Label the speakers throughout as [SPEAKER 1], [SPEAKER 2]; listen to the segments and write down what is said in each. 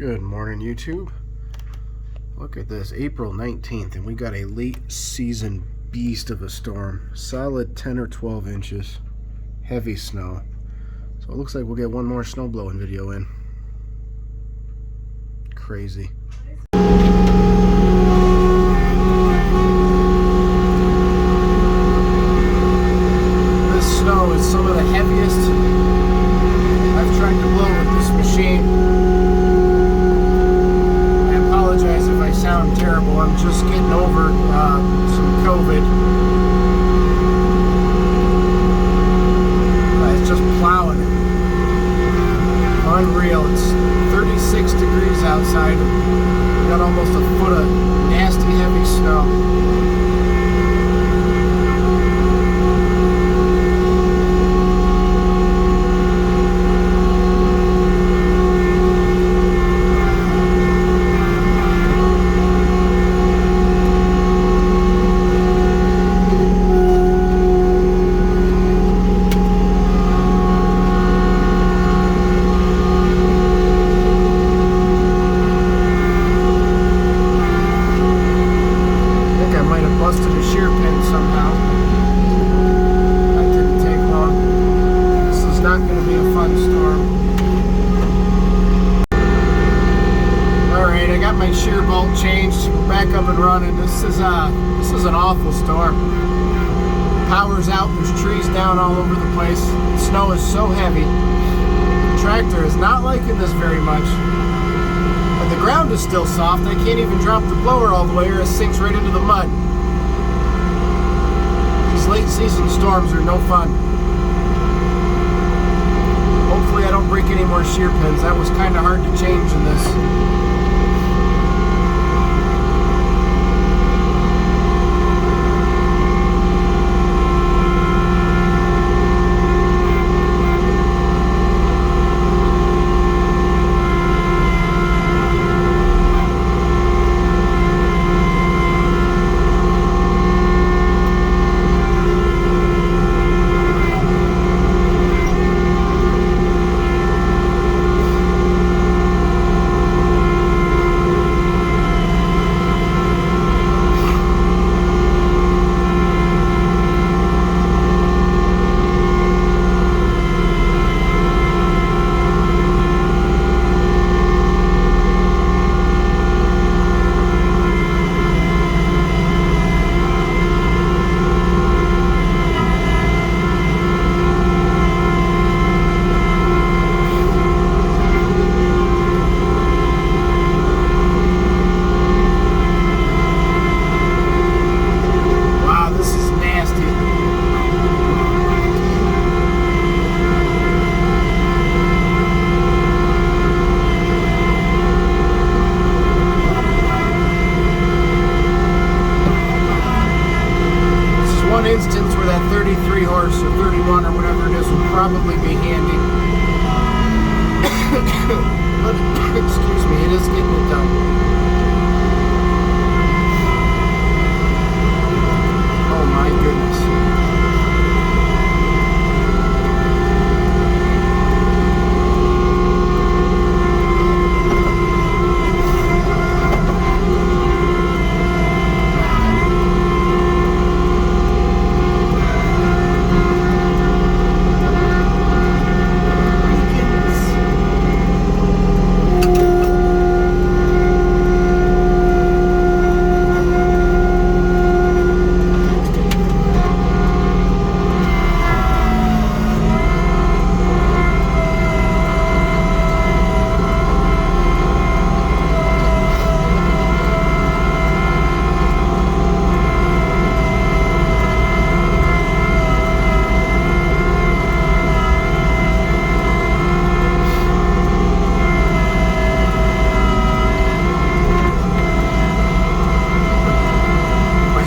[SPEAKER 1] Good morning, YouTube. Look at this, April 19th, and we got a late season beast of a storm. Solid 10 or 12 inches. Heavy snow. So it looks like we'll get one more snow blowing video in. Crazy. This snow is some of the heaviest I've tried to blow with this machine. If I sound terrible, I'm just getting over some COVID. It's just plowing it. Unreal. It's 36 degrees outside. We got almost a foot of nasty heavy snow. Busted a shear pin somehow. That didn't take long. This is not going to be a fun storm. Alright, I got my shear bolt changed, back up and running. This is an awful storm. Power's out, there's trees down all over the place. The snow is so heavy. The tractor is not liking this very much. And the ground is still soft. I can't even drop the blower all the way or it sinks right into the mud. Late season storms are no fun. Hopefully I don't break any more shear pins. That was kind of hard to change in this. Instance where that 33 horse or 31 or whatever it is would probably be handy. But, excuse me, it is getting it done. Oh my goodness.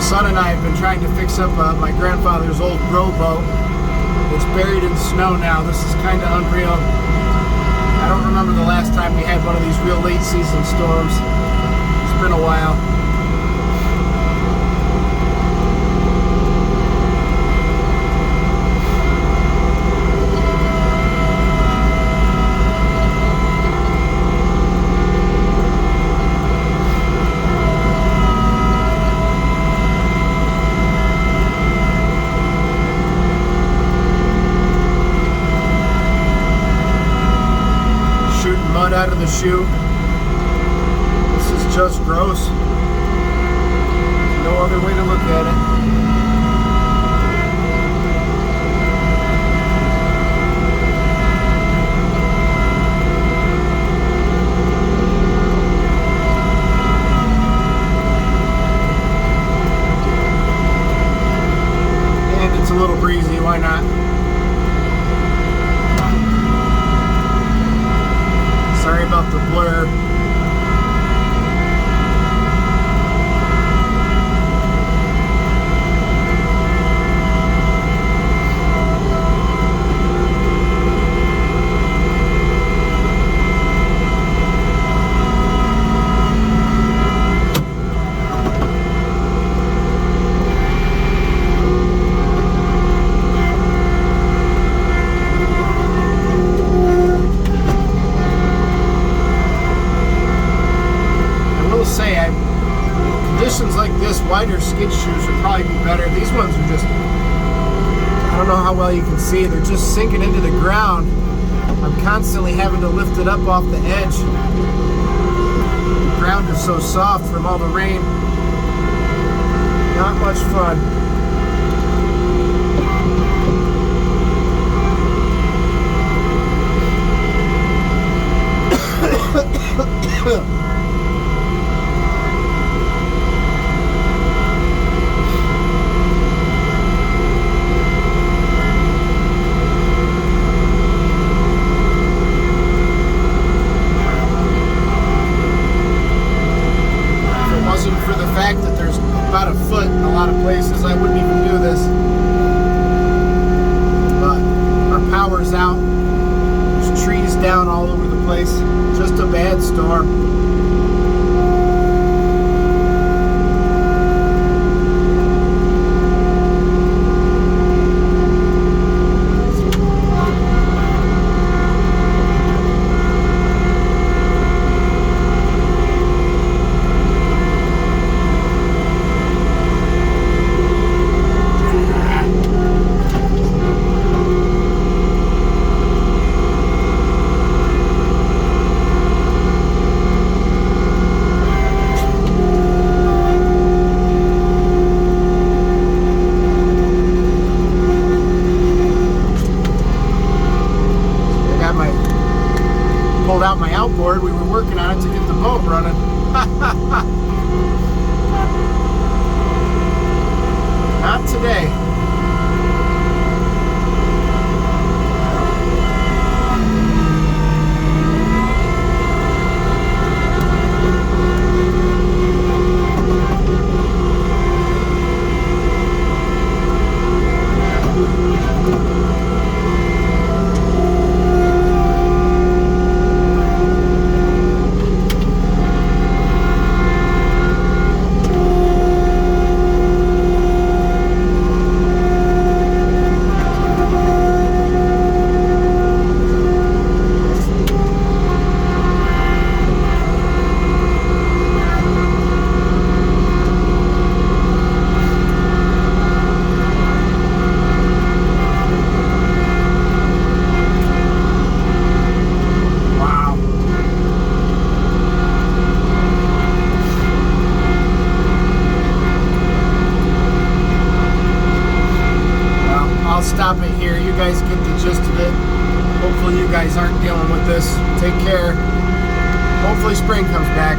[SPEAKER 1] Son and I have been trying to fix up my grandfather's old rowboat. It's buried in snow now. This is kind of unreal. I don't remember the last time we had one of these real late season storms. It's been a while. mud out of the chute. This is just gross. No other way to look at it. And it's a little breezy, why not? Sorry about the blur. Conditions like this, wider skid shoes would probably be better. These ones are just, I don't know how well you can see, they're just sinking into the ground. I'm constantly having to lift it up off the edge. The ground is so soft from all the rain. Not much fun. For the fact that there's about a foot in a lot of places, I wouldn't even do this. But our power's out. There's trees down all over the place. Just a bad storm. Pulled out my outboard. We were working on it to get the boat running. Not today. Stop it here. You guys get the gist of it. Hopefully you guys aren't dealing with this. Take care. Hopefully spring comes back.